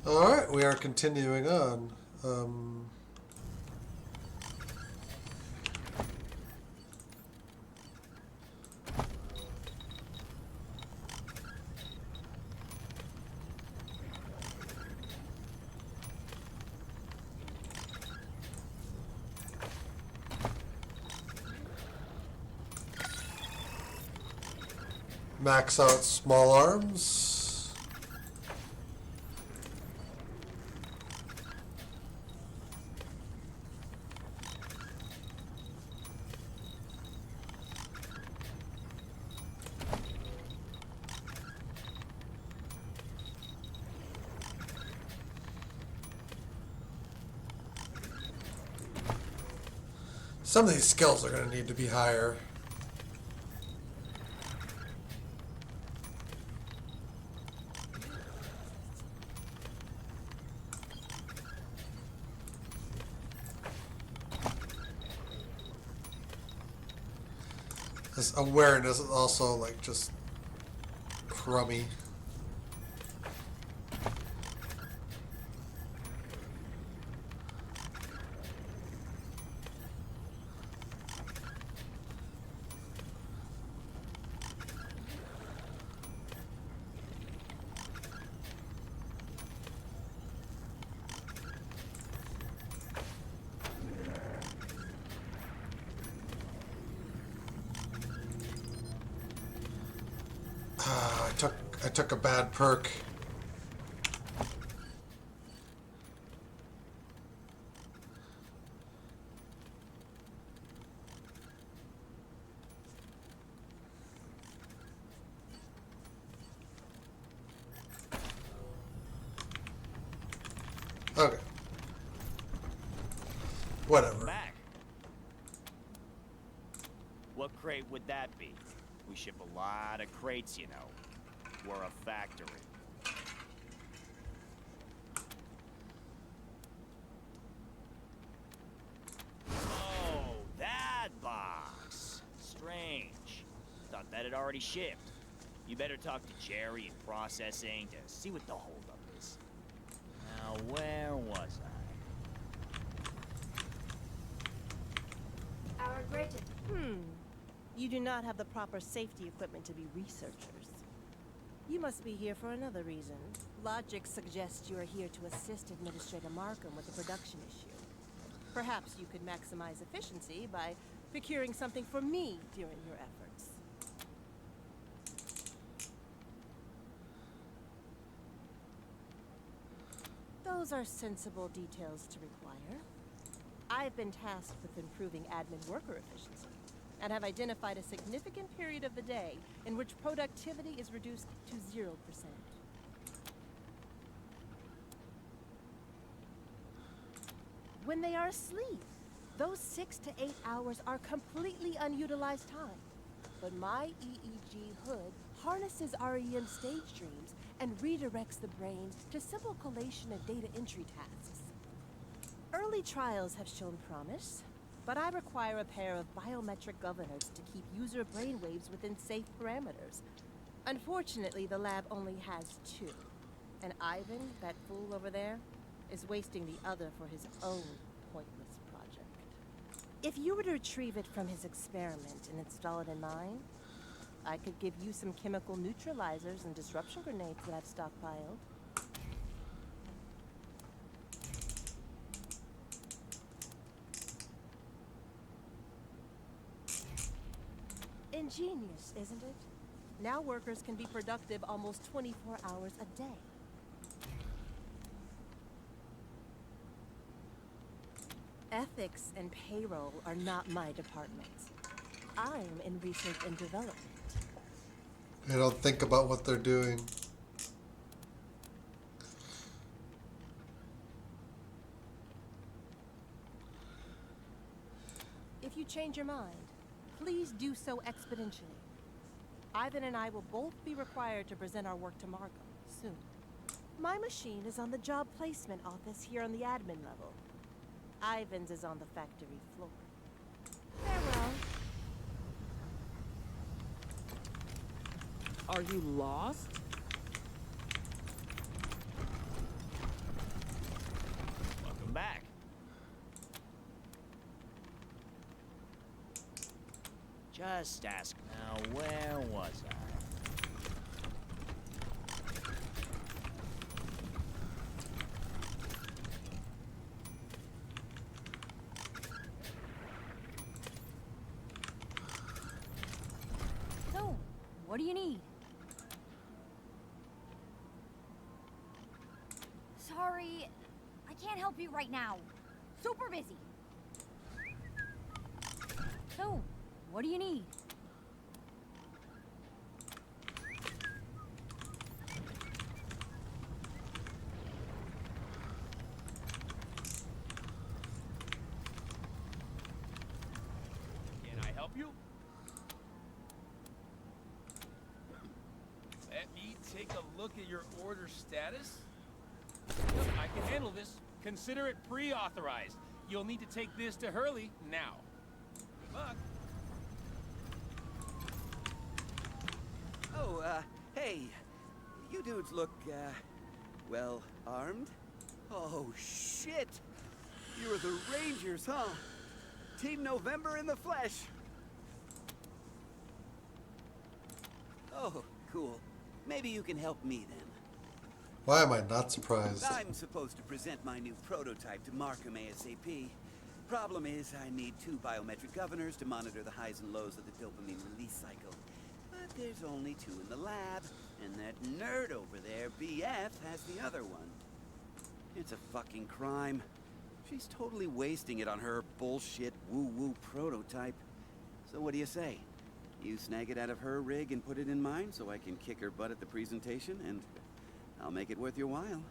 Alright, we are continuing on. Max out small arms. Some of these skills are going to need to be higher. This awareness is also like just crummy. I took a bad perk. Okay. Whatever. Back. What crate would that be? We ship a lot of crates, you know. We're a factory. Oh, that box. Strange. Thought that had already shipped. You better talk to Jerry in processing to see what the holdup is. Now, where was I? Our greatest. You do not have the proper safety equipment to be researchers. You must be here for another reason. Logic suggests you are here to assist Administrator Markham with a production issue. Perhaps you could maximize efficiency by procuring something for me during your efforts. Those are sensible details to require. I've been tasked with improving admin worker efficiency, and have identified a significant period of the day in which productivity is reduced to 0%. When they are asleep, those 6 to 8 hours are completely unutilized time. But my EEG hood harnesses REM stage dreams and redirects the brain to simple collation and data entry tasks. Early trials have shown promise, but I require a pair of biometric governors to keep user brainwaves within safe parameters. Unfortunately, the lab only has 2. And Ivan, that fool over there, is wasting the other for his own pointless project. If you were to retrieve it from his experiment and install it in mine, I could give you some chemical neutralizers and disruption grenades that I've stockpiled. Ingenious, isn't it? Now workers can be productive almost 24 hours a day. Ethics and payroll are not my department. I'm in research and development. They don't think about what they're doing. If you change your mind, please do so exponentially. Ivan and I will both be required to present our work to Markham soon. My machine is on the job placement office here on the admin level. Ivan's is on the factory floor. Farewell. Are you lost? Just ask now, where was I? So, what do you need? Sorry, I can't help you right now. Super busy. So, what do you need? Can I help you? Let me take a look at your order status. Yep, I can handle this. Consider it pre-authorized. You'll need to take this to Hurley now. Good luck. Oh, hey. You dudes look, well armed? Oh, shit! You're the Rangers, huh? Team November in the flesh! Oh, cool. Maybe you can help me then. Why am I not surprised? I'm supposed to present my new prototype to Markham ASAP. Problem is, I need 2 biometric governors to monitor the highs and lows of the dopamine release cycle. But there's only 2 in the lab, and that nerd over there, BF, has the other one. It's a fucking crime. She's totally wasting it on her bullshit woo-woo prototype. So what do you say? You snag it out of her rig and put it in mine so I can kick her butt at the presentation, and I'll make it worth your while.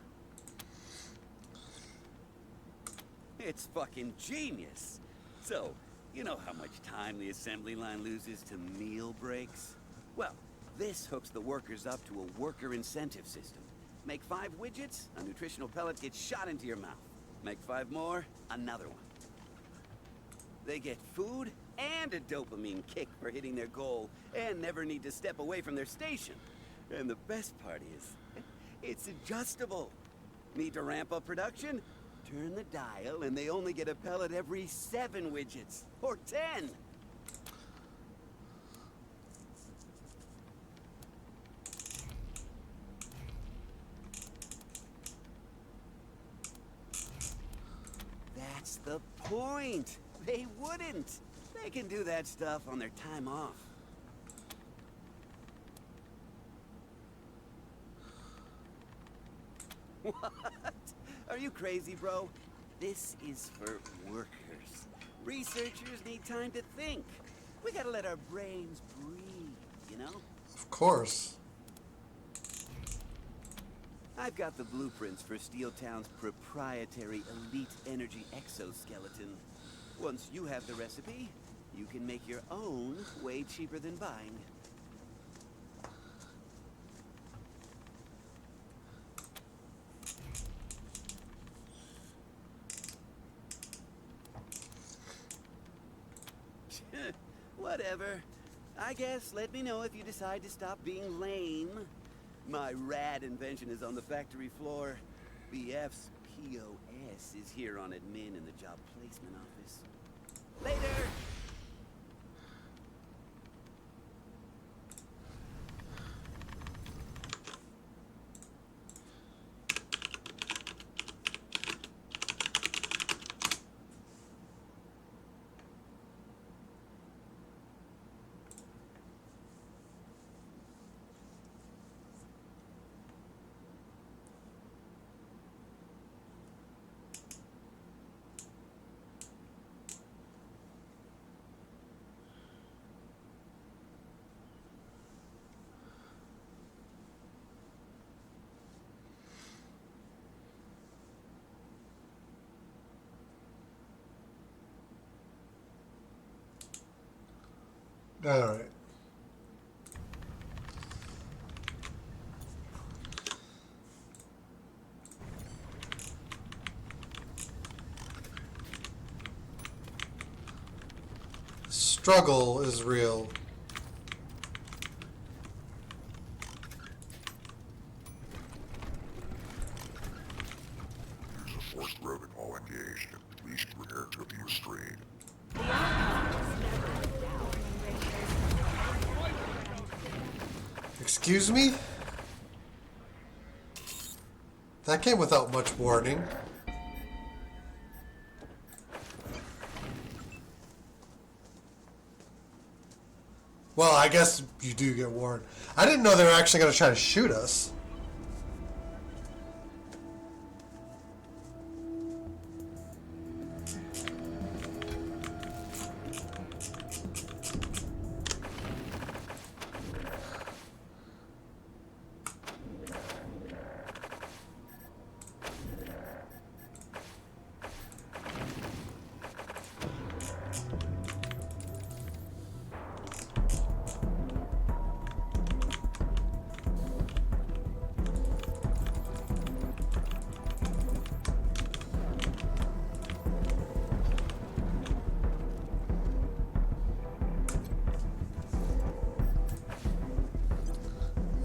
It's fucking genius. So, you know how much time the assembly line loses to meal breaks? Well, this hooks the workers up to a worker incentive system. Make 5 widgets, a nutritional pellet gets shot into your mouth. Make 5 more, another one. They get food and a dopamine kick for hitting their goal, and never need to step away from their station. And the best part is, it's adjustable. Need to ramp up production? Turn the dial, and they only get a pellet every 7 widgets. Or 10. That's the point. They wouldn't. They can do that stuff on their time off. What? Are you crazy, bro? This is for workers. Researchers need time to think. We gotta let our brains breathe, you know? Of course. I've got the blueprints for Steel Town's proprietary elite energy exoskeleton. Once you have the recipe, you can make your own way cheaper than buying. Whatever. I guess let me know if you decide to stop being lame. My rad invention is on the factory floor. BF's POS is here on admin in the job placement office. Later! All right. Struggle is real. Use a forced protocol engaged. Please prepare to be restrained. The outcome is never in doubt, Rangers. Excuse me? That came without much warning. Well, I guess you do get warned. I didn't know they were actually going to try to shoot us.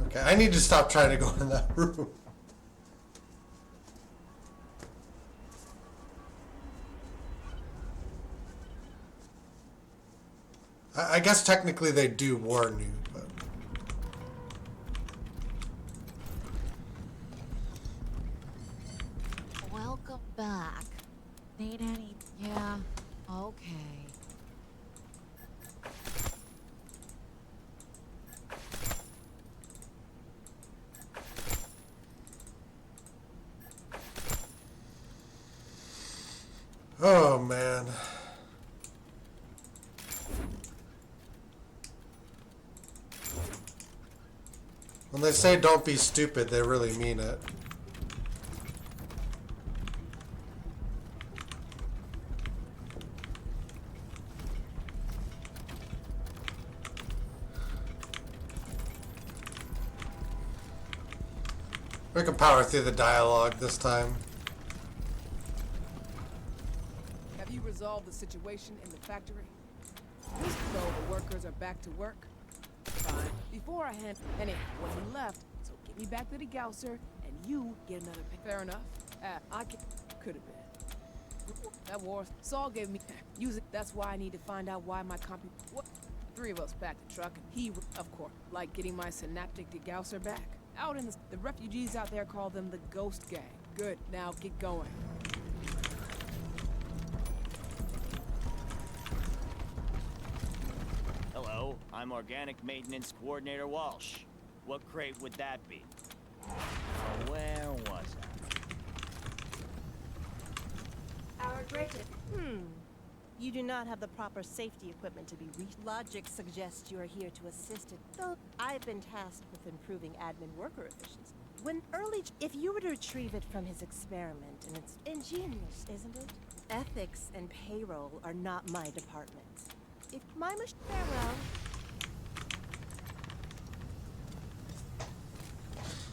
Okay, I need to stop trying to go in that room. I guess technically they do warn you, but... Welcome back. Need any? Yeah. Okay. Oh, man. When they say don't be stupid, they really mean it. We can power through the dialogue this time. Have you resolved the situation in the factory? So the workers are back to work? Fine. Before I hand... Anyhow, when he left, so get me back to the Gausser, and you get another pick. Fair enough. I can... Could have been. That war... Saul gave me... Use it. That's why I need to find out why my compy... What? 3 of us packed the truck, and he... Of course. Like getting my synaptic degausser back. Out in the refugees out there call them the Ghost Gang. Good. Now get going. Hello, I'm Organic Maintenance Coordinator Walsh. What crate would that be? Where was I? Our greatest. You do not have the proper safety equipment to be reached. Logic suggests you are here to assist it, though I've been tasked with improving admin worker efficiency. If you were to retrieve it from his experiment, and it's ingenious, isn't it? Ethics and payroll are not my departments. If my farewell.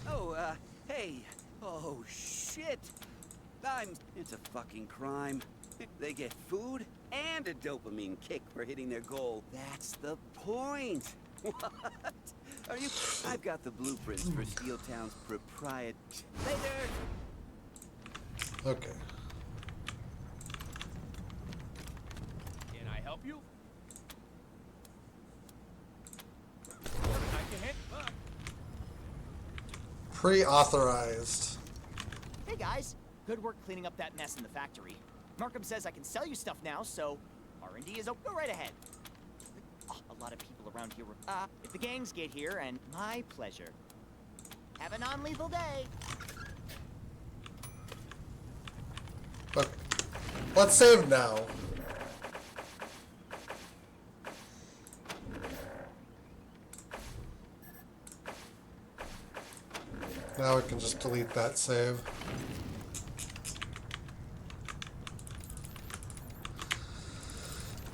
Oh, hey. Oh, shit. It's a fucking crime. They get food and a dopamine kick for hitting their goal. That's the point. What? Are you... I've got the blueprints for Steel Town's proprietary... Later! Okay. Can I help you? I can help. Pre-authorized. Hey guys, good work cleaning up that mess in the factory. Markham says I can sell you stuff now, so R&D is open. Go right ahead. Oh, a lot of people around here were... if the gangs get here, and my pleasure. Have a non-lethal day. Okay. Let's save now. Now we can just delete that save.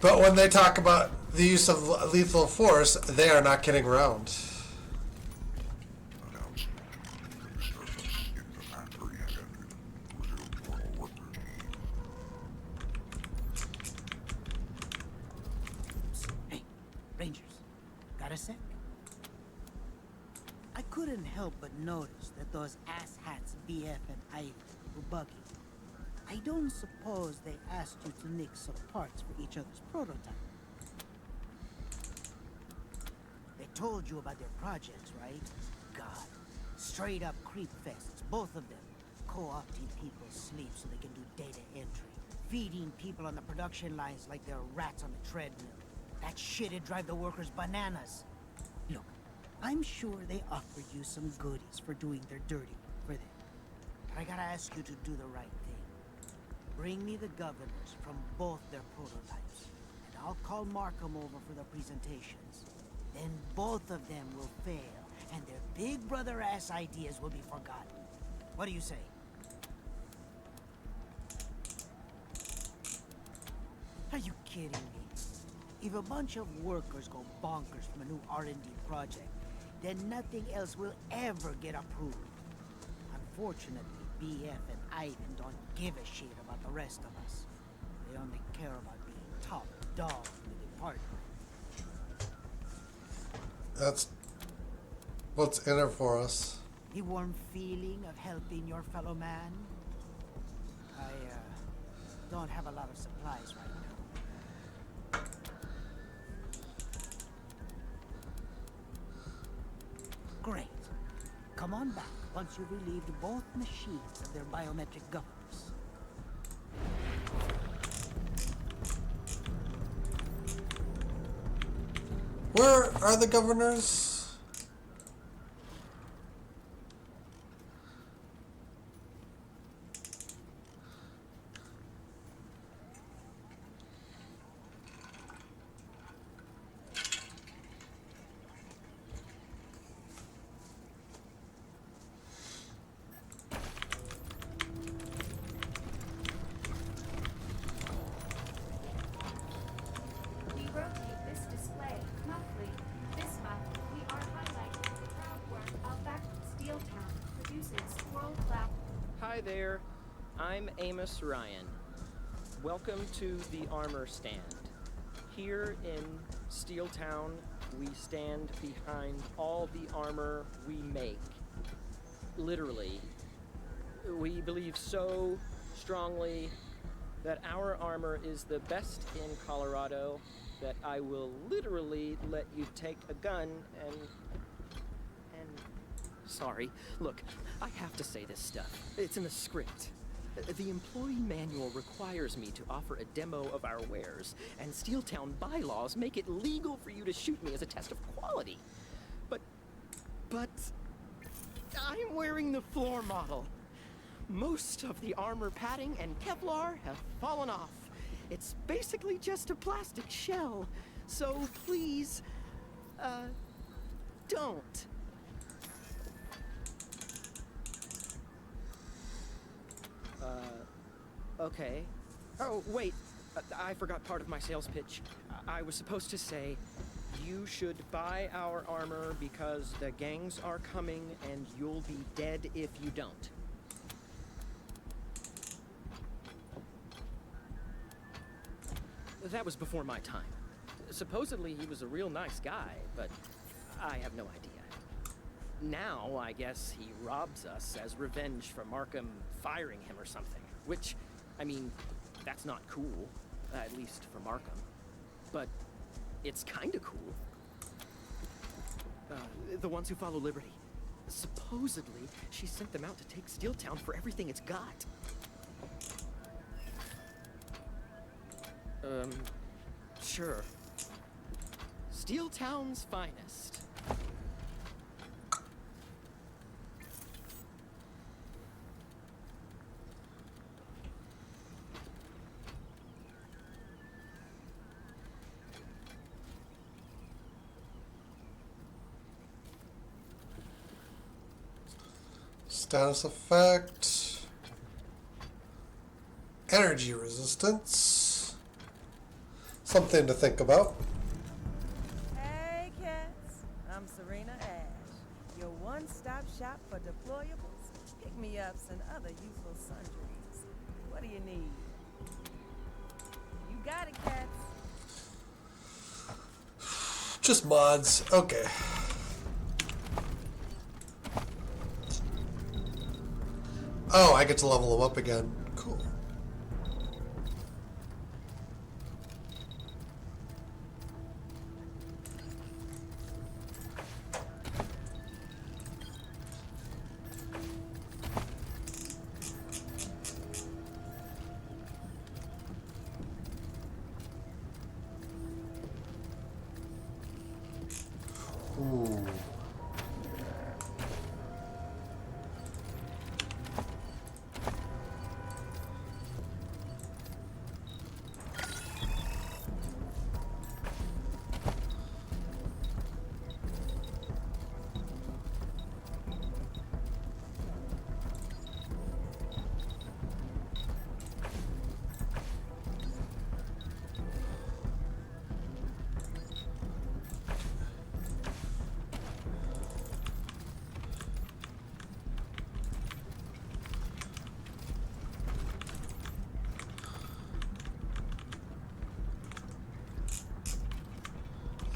But when they talk about the use of lethal force, they are not kidding around. Announcement. Disturbance in the factory has ended. Resume normal workers. Hey, Rangers, got a sec? I couldn't help but notice that those asshats BF and Ivy were buggy. I don't suppose they asked you to nick some parts for each other's prototype. They told you about their projects, right? God. Straight up creep fests, both of them. Co-opting people's sleep so they can do data entry. Feeding people on the production lines like they're rats on a treadmill. That shit'd drive the workers bananas. Look, I'm sure they offered you some goodies for doing their dirty work for them. But I gotta ask you to do the right thing. Bring me the governors from both their prototypes, and I'll call Markham over for the presentations. Then both of them will fail, and their big brother-ass ideas will be forgotten. What do you say? Are you kidding me? If a bunch of workers go bonkers from a new R&D project, then nothing else will ever get approved. Unfortunately, BF and Ivan don't give a shit about the rest of us. They only care about being top dog in the department. That's what's in it for us. The warm feeling of helping your fellow man? I, don't have a lot of supplies right now. Great. Come on back once you've relieved both machines of their biometric governors. Where are the governors? We rotate this display monthly. This month, we are highlighting the proud work of Factory Steeltown produces world-class. Hi there, I'm Amos Ryan. Welcome to the armor stand. Here in Steeltown, we stand behind all the armor we make. Literally. We believe so strongly that our armor is the best in Colorado that I will literally let you take a gun and... Sorry, look, I have to say this stuff. It's in the script. The employee manual requires me to offer a demo of our wares, and Steeltown bylaws make it legal for you to shoot me as a test of quality. But I'm wearing the floor model. Most of the armor padding and Kevlar have fallen off. It's basically just a plastic shell. So please, don't. Okay. Oh, wait. I forgot part of my sales pitch. I was supposed to say, you should buy our armor because the gangs are coming and you'll be dead if you don't. That was before my time. Supposedly he was a real nice guy, but I have no idea. Now, I guess he robs us as revenge for Markham firing him or something. Which, I mean, that's not cool. At least for Markham. But it's kinda cool. The ones who follow Liberty. Supposedly, she sent them out to take Steeltown for everything it's got. Sure. Steeltown's finest. Status effect. Energy resistance. Something to think about. Hey, cats. I'm Serena Ash, your one-stop shop for deployables, pick-me-ups, and other useful sundries. What do you need? You got it, cats. Just mods. Okay. Oh, I get to level them up again. Cool.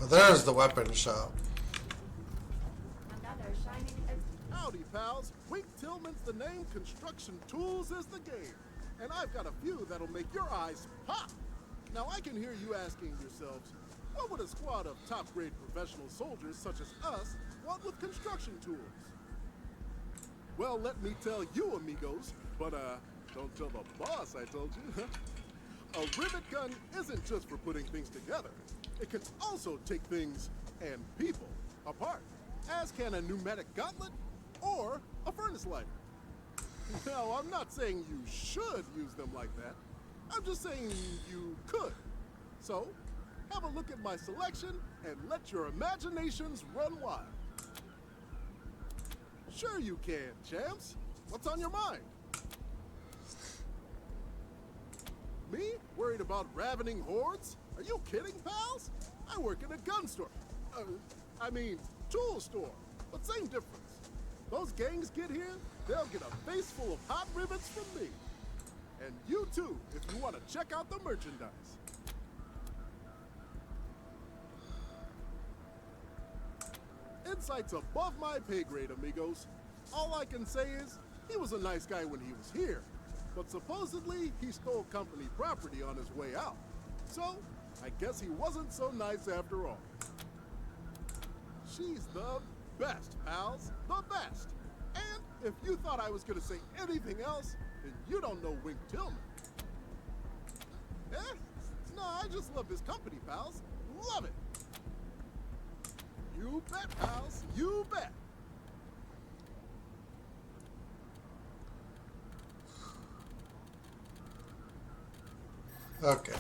There's the weapon shop. Another shining. Howdy, pals. Wink Tillman's the name, construction tools is the game. And I've got a few that'll make your eyes pop. Now I can hear you asking yourselves, what would a squad of top-grade professional soldiers such as us want with construction tools? Well, let me tell you, amigos, but don't tell the boss I told you. A rivet gun isn't just for putting things together. It can also take things and people apart, as can a pneumatic gauntlet or a furnace lighter. Now, I'm not saying you should use them like that. I'm just saying you could. So, have a look at my selection and let your imaginations run wild. Sure you can, champs. What's on your mind? Me? Worried about ravening hordes? Are you kidding, pals? I work in a gun store. I mean, tool store. But same difference. Those gangs get here, they'll get a face full of hot rivets from me. And you too, if you want to check out the merchandise. Insight's above my pay grade, amigos. All I can say is, he was a nice guy when he was here. But supposedly, he stole company property on his way out. So, I guess he wasn't so nice after all. She's the best, pals. The best. And if you thought I was gonna say anything else, then you don't know Wink Tillman. Eh? No, I just love this company, pals. Love it. You bet, pals. You bet. Okay.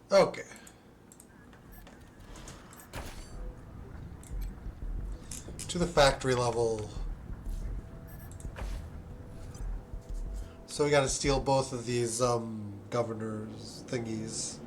Okay. To the factory level. So we gotta steal both of these governor's thingies.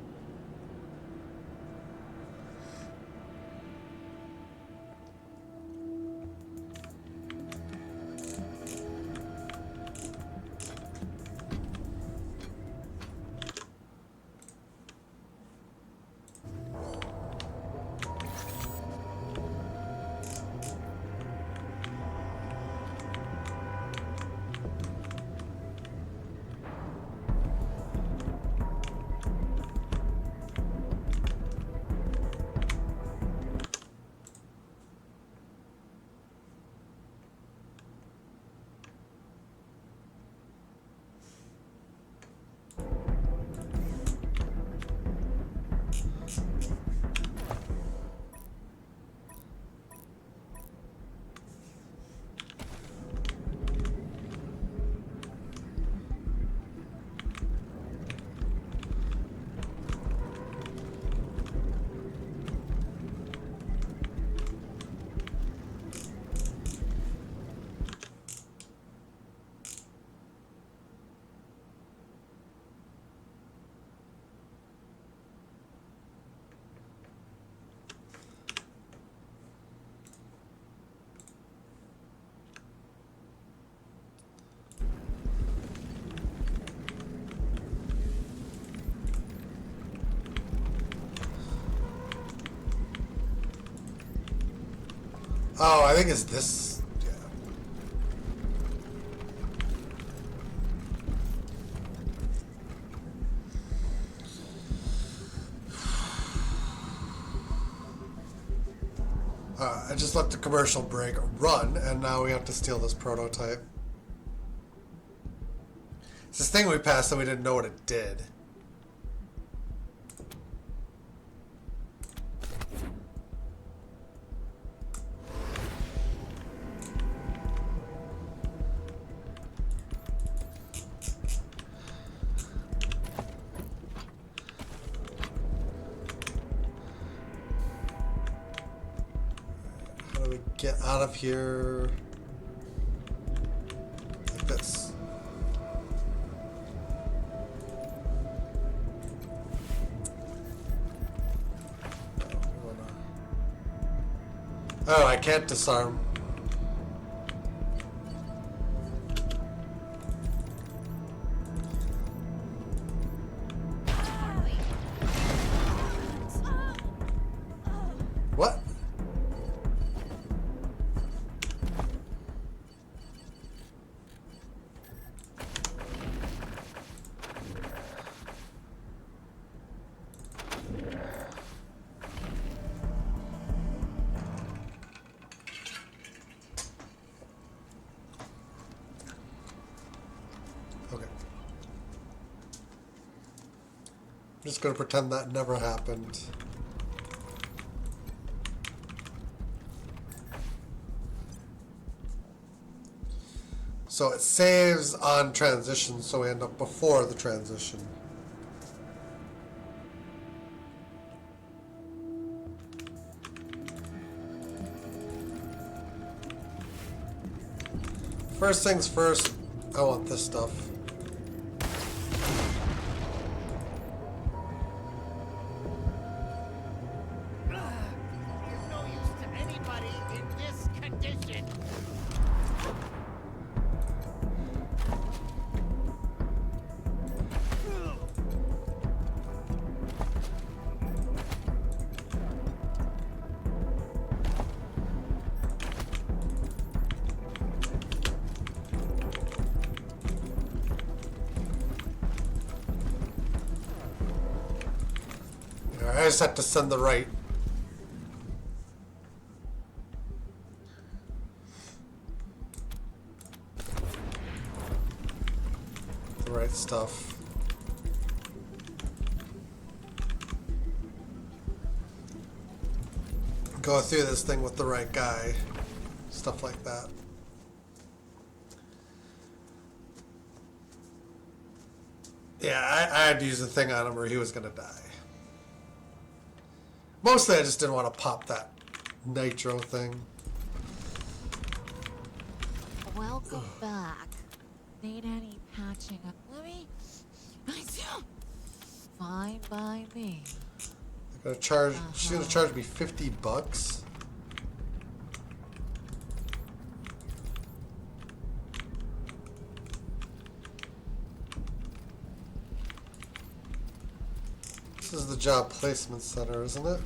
Oh, I think it's this. Yeah. I just let the commercial break run, and now we have to steal this prototype. It's this thing we passed that we didn't know what it did. How do we get out of here? Like this. Oh, I can't disarm. What? Okay. I'm just gonna pretend that never happened. So it saves on transition, so we end up before the transition. First things first, I want this stuff. You're no use to anybody in this condition. I just have to send the right. The right stuff. Go through this thing with the right guy. Stuff like that. Yeah, I had to use the thing on him or he was gonna die. Mostly I just didn't want to pop that nitro thing. Welcome back. Need any patching up? Let me. I do. Fine by me. They're gonna charge. She's gonna charge me $50. This is the job placement center, isn't it?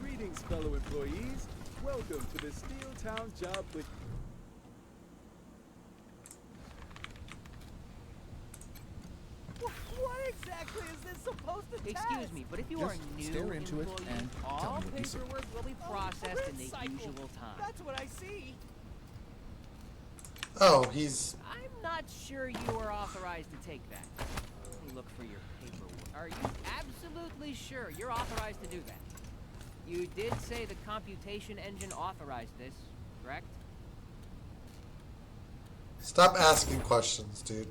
Greetings, fellow employees. Welcome to the Steel Town Job Placement. What exactly is this supposed to test? Excuse me, but if you are a new stare into it employee, and tell all me what you see. paperwork will be processed in the usual time. That's what I see. Oh, he's. I'm not sure you are authorized to take that. Let me look for your paperwork. Are you absolutely sure you're authorized to do that? You did say the computation engine authorized this, correct? Stop asking questions, dude.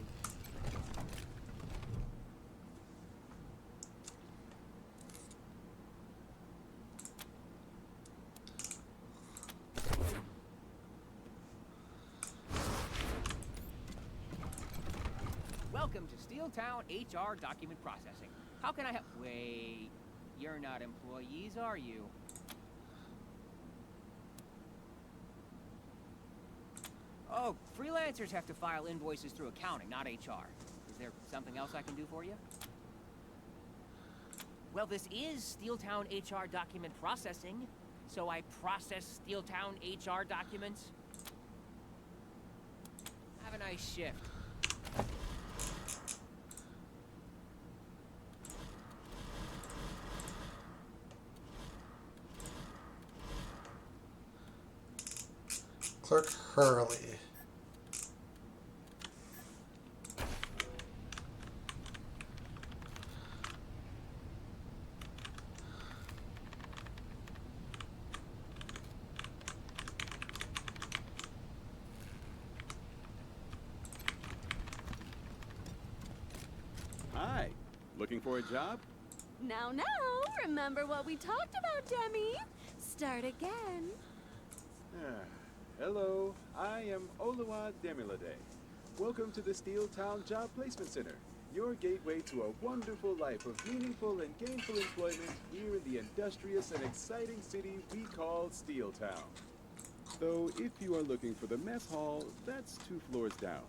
Welcome to Steeltown HR document processing. How can I help? Wait, you're not employees, are you? Oh, freelancers have to file invoices through accounting, not HR. Is there something else I can do for you? Well, this is Steeltown HR document processing. So I process Steeltown HR documents? Have a nice shift. Clerk Hurley. Hi. Looking for a job? Now, remember what we talked about, Demi? Start again. Hello, I am Oluwa Demilade. Welcome to the Steeltown Job Placement Center, your gateway to a wonderful life of meaningful and gainful employment here in the industrious and exciting city we call Steeltown. Though if you are looking for the mess hall, that's 2 floors down.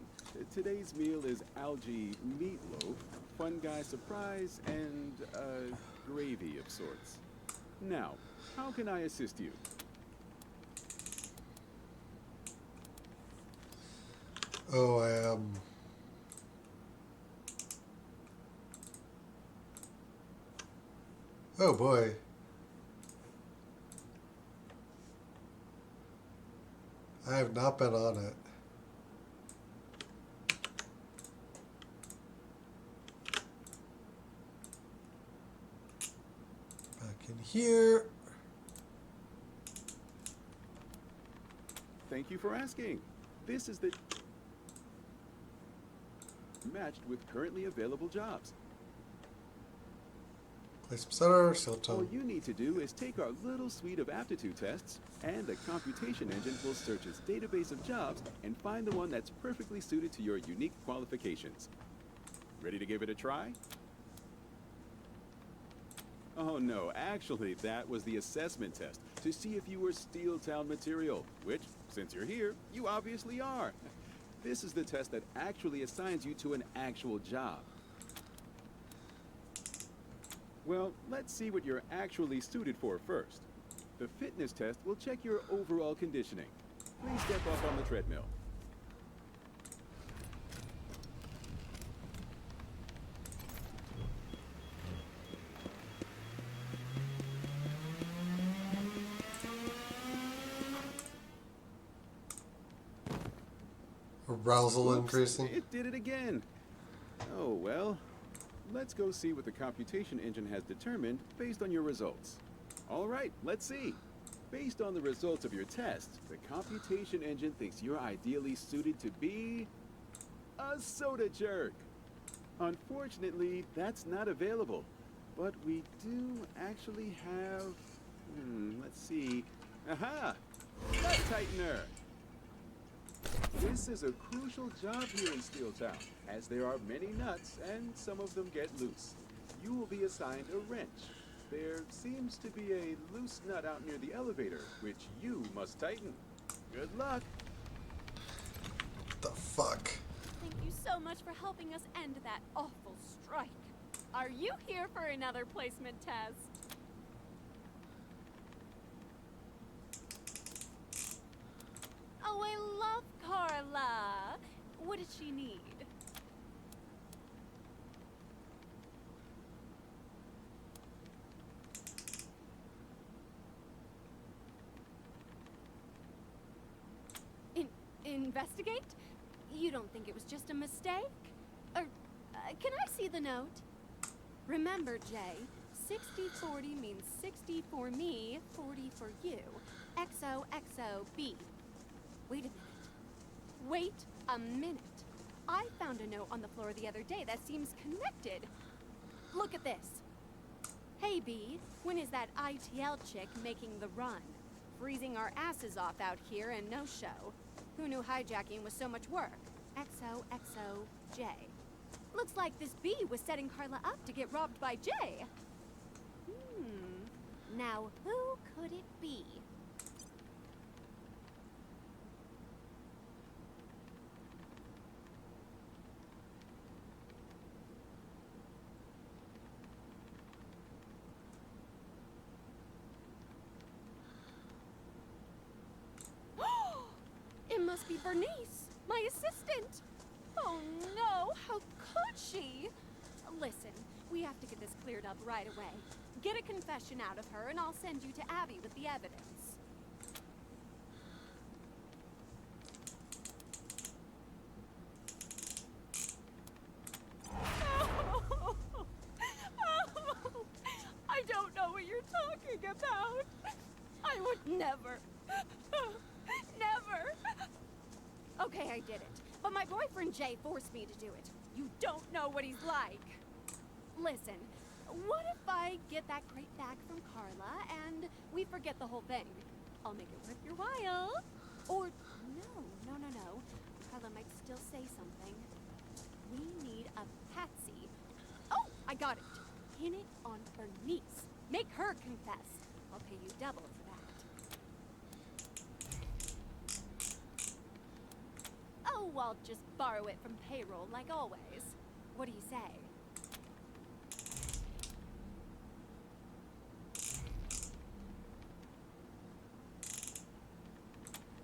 Today's meal is algae meatloaf, fungi surprise, and gravy of sorts. Now, how can I assist you? Oh, I am. Oh boy. I have not been on it. Back in here. Thank you for asking. This is the matched with currently available jobs. Placement Center, Steeltown. All you need to do is take our little suite of aptitude tests, and the computation engine will search its database of jobs and find the one that's perfectly suited to your unique qualifications. Ready to give it a try? Oh no, actually that was the assessment test to see if you were Steeltown material, which, since you're here, you obviously are. This is the test that actually assigns you to an actual job. Well, let's see what you're actually suited for first. The fitness test will check your overall conditioning. Please step up on the treadmill. Arousal Oops, increasing. It did it again. Oh, well. Let's go see what the computation engine has determined based on your results. All right, let's see. Based on the results of your test, the computation engine thinks you're ideally suited to be a soda jerk. Unfortunately, that's not available. But we do actually have... let's see. Aha! Nut tightener! This is a crucial job here in Steeltown, as there are many nuts and some of them get loose. You will be assigned a wrench. There seems to be a loose nut out near the elevator, which you must tighten. Good luck! The fuck? Thank you so much for helping us end that awful strike. Are you here for another placement test? Oh, I love Carla. What does she need? Investigate? You don't think it was just a mistake? Or, can I see the note? Remember, Jay, 60-40 means 60 for me, 40 for you. XOXOB. Wait a minute. Wait a minute. I found a note on the floor the other day that seems connected. Look at this. Hey, B, when is that ITL chick making the run? Freezing our asses off out here and no show. Who knew hijacking was so much work? XOXOJ. Looks like this B was setting Carla up to get robbed by Jay. Now, who could it be? must be Bernice, my assistant. Oh no, how could she? Listen, we have to get this cleared up right away. Get a confession out of her and I'll send you to Abby with the evidence. I don't know what you're talking about. I would never. Never. Okay, I did it. But my boyfriend Jay forced me to do it. You don't know what he's like. Listen, what if I get that crate back from Carla and we forget the whole thing? I'll make it worth your while. Or, no. Carla might still say something. We need a patsy. Oh, I got it. Pin it on Bernice. Make her confess. I'll pay you double for that. Oh, I'll just borrow it from payroll like always. What do you say?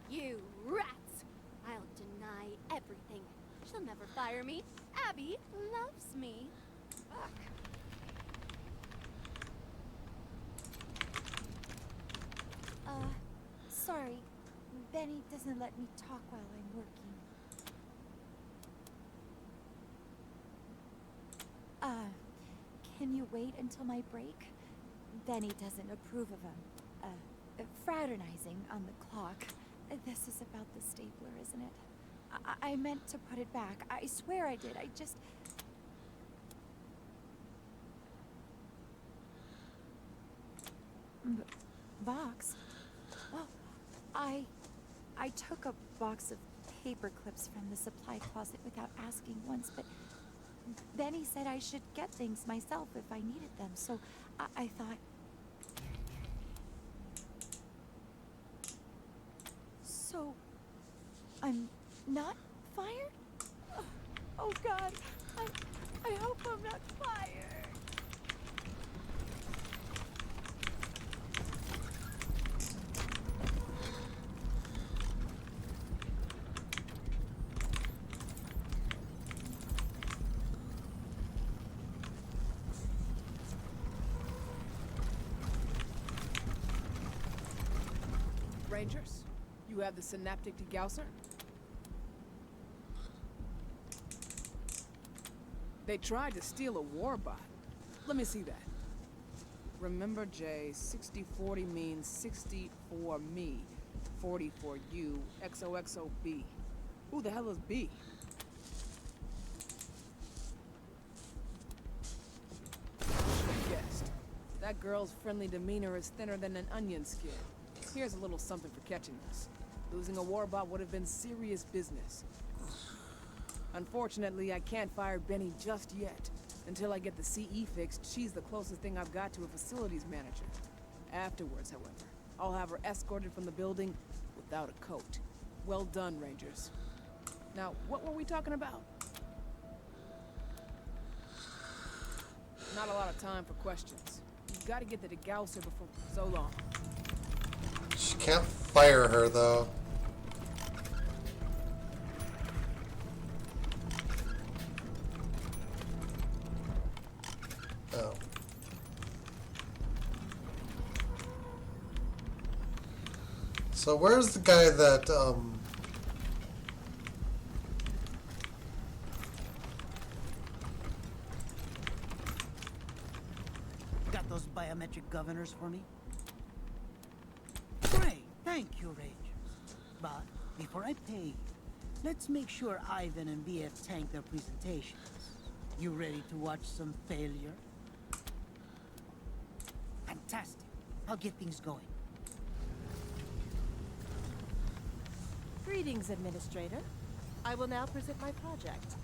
You rats! I'll deny everything. She'll never fire me. Abby loves me. Ugh. Sorry. Benny doesn't let me talk while I'm working. Can you wait until my break? Benny doesn't approve of fraternizing on the clock. This is about the stapler, isn't it? I meant to put it back. I swear I did. I just... Box? Oh, I took a box of paper clips from the supply closet without asking once, but Benny said I should get things myself if I needed them, so I thought... So, I'm not fired? Oh God, I hope I'm not fired. Rangers, you have the synaptic degausser? They tried to steal a warbot. Let me see that. Remember, Jay, 60-40 means 60 for me, 40 for you, XOXOB. Who the hell is B? Should've guessed. That girl's friendly demeanor is thinner than an onion skin. Here's a little something for catching us. Losing a warbot would have been serious business. Unfortunately, I can't fire Benny just yet. Until I get the CE fixed, she's the closest thing I've got to a facilities manager. Afterwards, however, I'll have her escorted from the building without a coat. Well done, Rangers. Now, what were we talking about? Not a lot of time for questions. You've got to get the degausser before so long. She can't fire her, though. Oh. So where's the guy that, Got those biometric governors for me? Great, thank you, Rangers. But before I pay you, let's make sure Ivan and BF tank their presentations. You ready to watch some failure? Fantastic. I'll get things going. Greetings, Administrator. I will now present my project.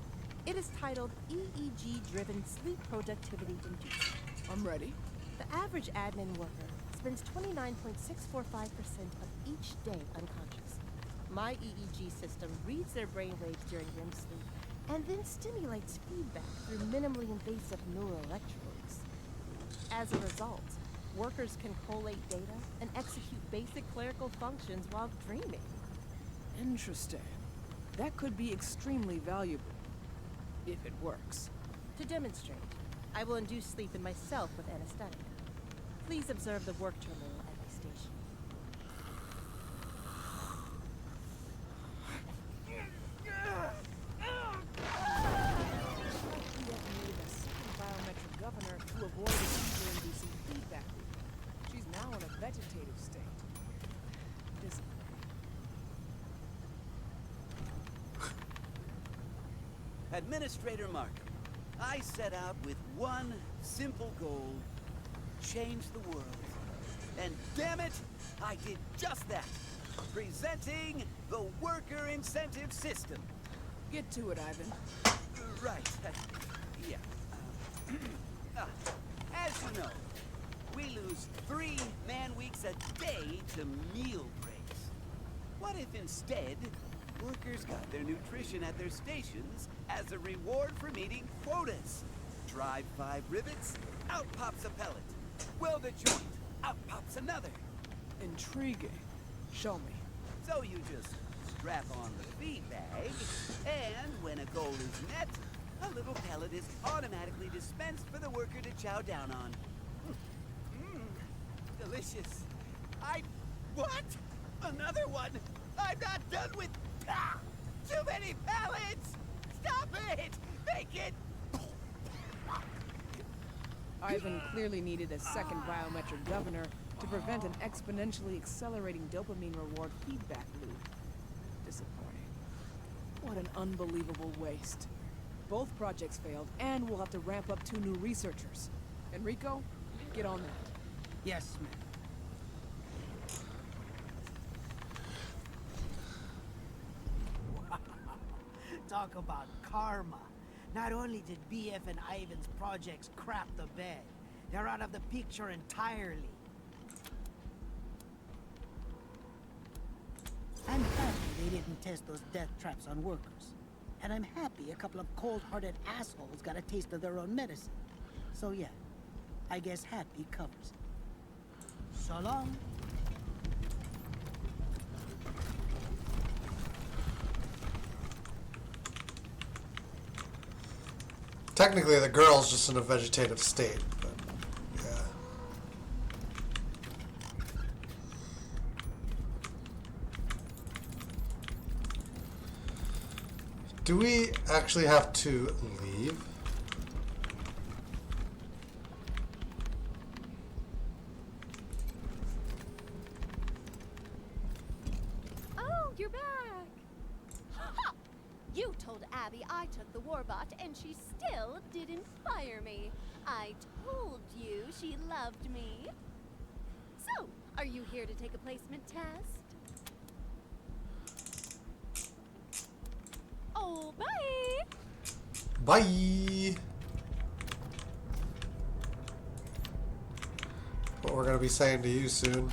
It is titled EEG-Driven Sleep Productivity Induced. I'm ready. The average admin worker spends 29.645% of each day unconscious. My EEG system reads their brainwaves during REM sleep and then stimulates feedback through minimally invasive neural electrodes. As a result, workers can collate data and execute basic clerical functions while dreaming. Interesting. That could be extremely valuable. If it works. To demonstrate, I will induce sleep in myself with anesthetic. Please observe the work terminal at my station. Biometric governor to avoid a seizure-inducing feedback loop. She's now in a vegetative state. Administrator Markham, I set out with one simple goal: change the world. And damn it, I did just that. Presenting the worker incentive system. Get to it, Ivan. Right. Yeah. As you know, we lose 3 man-weeks a day to meal breaks. What if instead, workers got their nutrition at their stations as a reward for meeting quotas? Drive 5 rivets, out pops a pellet. Weld a joint, out pops another. Intriguing. Show me. So you just strap on the feed bag, and when a goal is met, a little pellet is automatically dispensed for the worker to chow down on. Delicious. What? Another one? I'm not done with... Too many pellets! Stop it! Make it... Ivan clearly needed a second biometric governor to prevent an exponentially accelerating dopamine reward feedback loop. Disappointing. What an unbelievable waste. Both projects failed, and we'll have to ramp up 2 new researchers. Enrico, get on that. Yes, ma'am. Talk about karma. Not only did BF and Ivan's projects crap the bed, they're out of the picture entirely. I'm happy they didn't test those death traps on workers. And I'm happy a couple of cold-hearted assholes got a taste of their own medicine. So yeah, I guess happy covers it. So long. Technically, the girl's just in a vegetative state, but yeah. Do we actually have to leave? Oh, you're back! Ha! You told Abby I took the warbot, and she still didn't fire me. I told you she loved me. So, are you here to take a placement test? Oh, bye! Bye! What we're gonna be saying to you soon.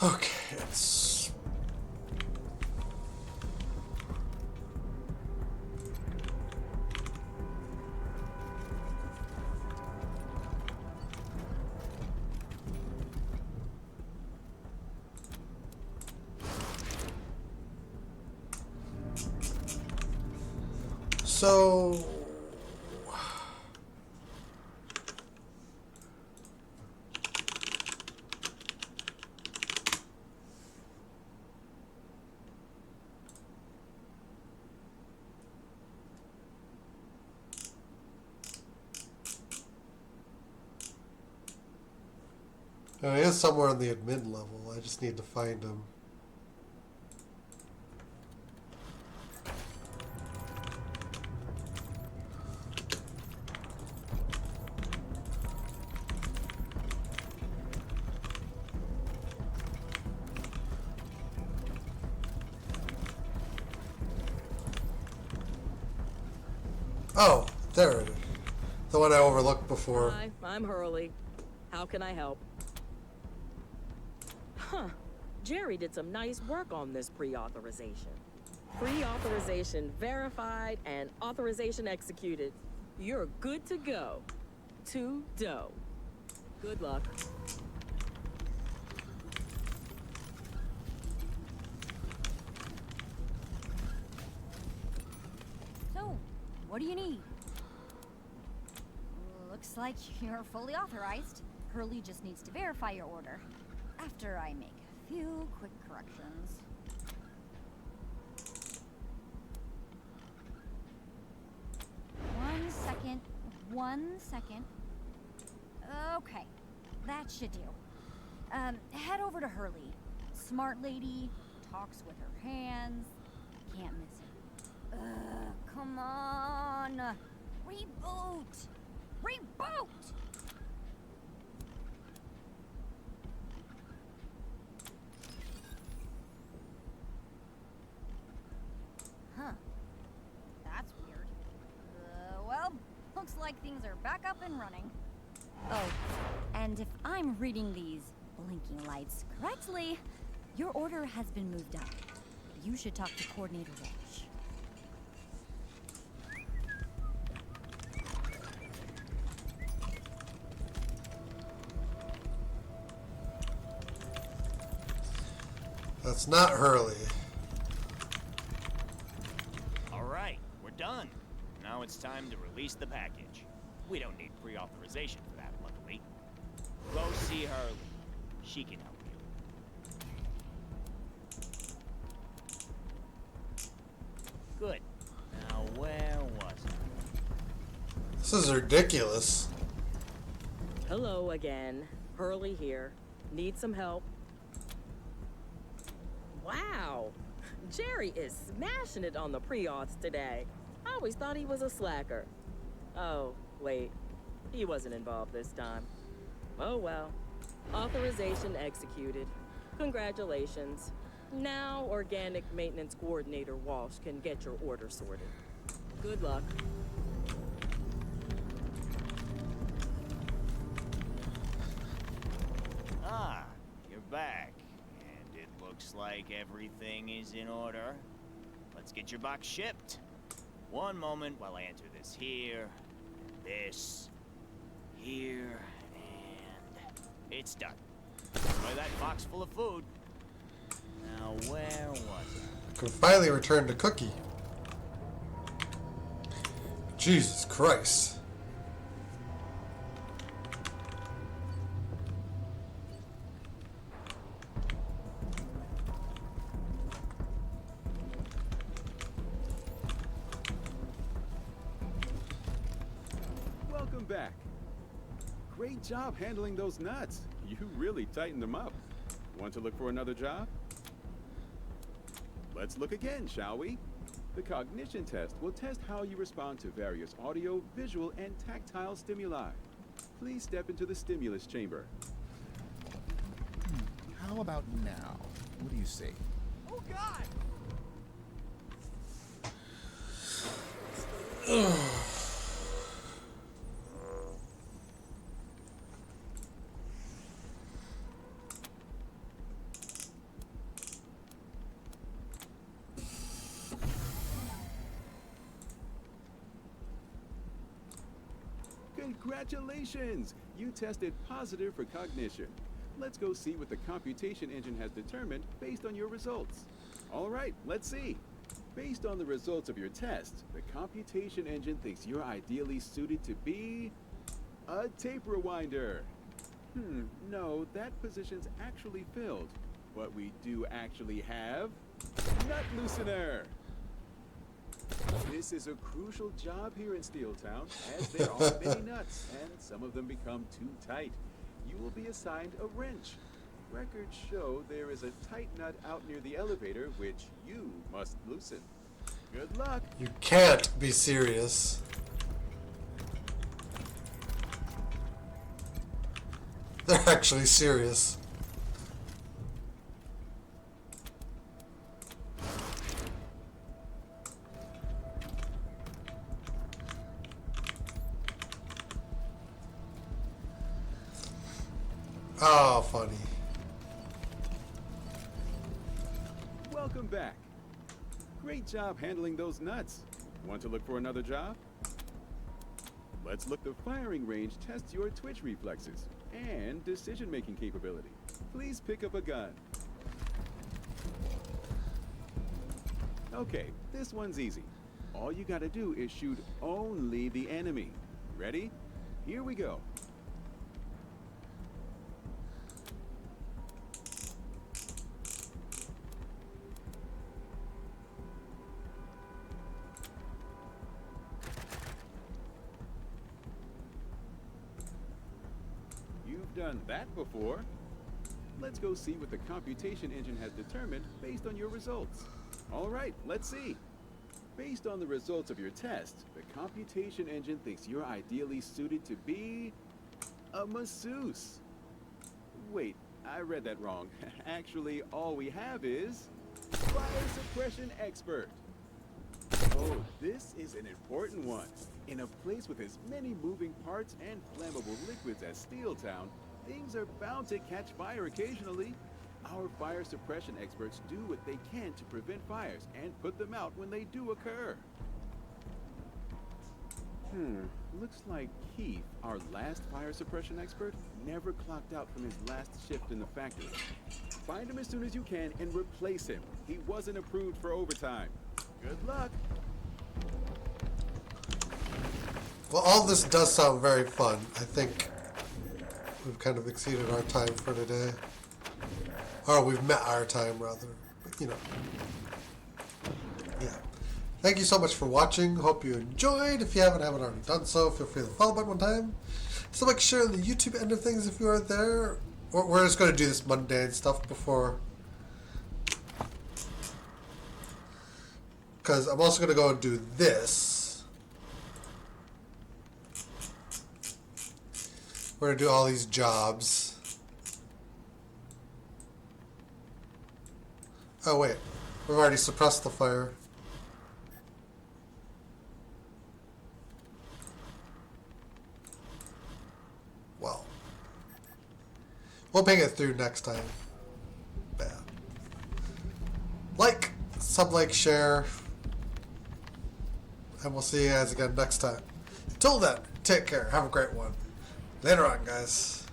Okay, it's... So... And he is somewhere on the admin level. I just need to find him. Oh, there it is. The one I overlooked before. Hi, I'm Hurley. How can I help? Huh. Jerry did some nice work on this pre-authorization. Pre-authorization verified and authorization executed. You're good to go. To dough. Good luck. So, what do you need? Looks like you're fully authorized. Hurley just needs to verify your order. After I make a few quick corrections. One second. Okay, that should do. Head over to Hurley. Smart lady, talks with her hands. Can't miss it. Come on. Reboot! Reboot! Huh. That's weird. Well, looks like things are back up and running. Oh, and if I'm reading these blinking lights correctly, your order has been moved up. You should talk to Coordinator Walsh. That's not Hurley. All right, we're done. Now it's time to release the package. We don't need pre-authorization for that, luckily. Go see Hurley. She can help you. Good. Now, where was I? This is ridiculous. Hello again. Hurley here. Need some help? Wow! Jerry is smashing it on the pre-auths today. I always thought he was a slacker. Oh, wait. He wasn't involved this time. Oh well. Authorization executed. Congratulations. Now Organic Maintenance Coordinator Walsh can get your order sorted. Good luck. Ah, you're back. And it looks like everything is in order. Let's get your box shipped. One moment while I enter this here, and this, here, and it's done. Enjoy that box full of food. Now, where was I? Can finally return to Cookie. Jesus Christ. Welcome back. Great job handling those nuts. You really tightened them up. Want to look for another job? Let's look again, shall we? The cognition test will test how you respond to various audio, visual, and tactile stimuli. Please step into the stimulus chamber. How about now? What do you say? Oh, God! Congratulations! You tested positive for cognition. Let's go see what the computation engine has determined based on your results. All right, let's see. Based on the results of your test, the computation engine thinks you're ideally suited to be a tape rewinder. No, that position's actually filled. What we do actually have, nut loosener. This is a crucial job here in Steel Town, as there are many nuts, and some of them become too tight. you will be assigned a wrench. Records show there is a tight nut out near the elevator which you must loosen. Good luck. You can't be serious. They're actually serious. Oh, funny. Welcome back. Great job handling those nuts. Want to look for another job? Let's look the firing range tests your twitch reflexes and decision-making capability. Please pick up a gun. Okay, this one's easy. All you gotta do is shoot only the enemy. Ready? Here we go. You've done that before. Let's go see what the computation engine has determined based on your results. All right, let's see. Based on the results of your test, the computation engine thinks you're ideally suited to be a masseuse. Wait, I read that wrong. Actually, all we have is fire suppression expert. Oh, this is an important one. In a place with as many moving parts and flammable liquids as Steel Town, things are bound to catch fire occasionally. Our fire suppression experts do what they can to prevent fires and put them out when they do occur. Looks like Keith, our last fire suppression expert, never clocked out from his last shift in the factory. Find him as soon as you can and replace him. He wasn't approved for overtime. Good luck. Well, all this does sound very fun. I think we've kind of exceeded our time for today. Or we've met our time, rather. But, you know. Yeah. Thank you so much for watching. Hope you enjoyed. If you haven't already done so, feel free to follow button one time. So like, share the YouTube end of things if you are there. We're just going to do this mundane stuff before. Because I'm also going to go and do this. We're going to do all these jobs. Oh wait, we've already suppressed the fire. Well, we'll make it through next time. Bad. Like, sub-like, share, and we'll see you guys again next time. Until then, take care. Have a great one. Later on, guys.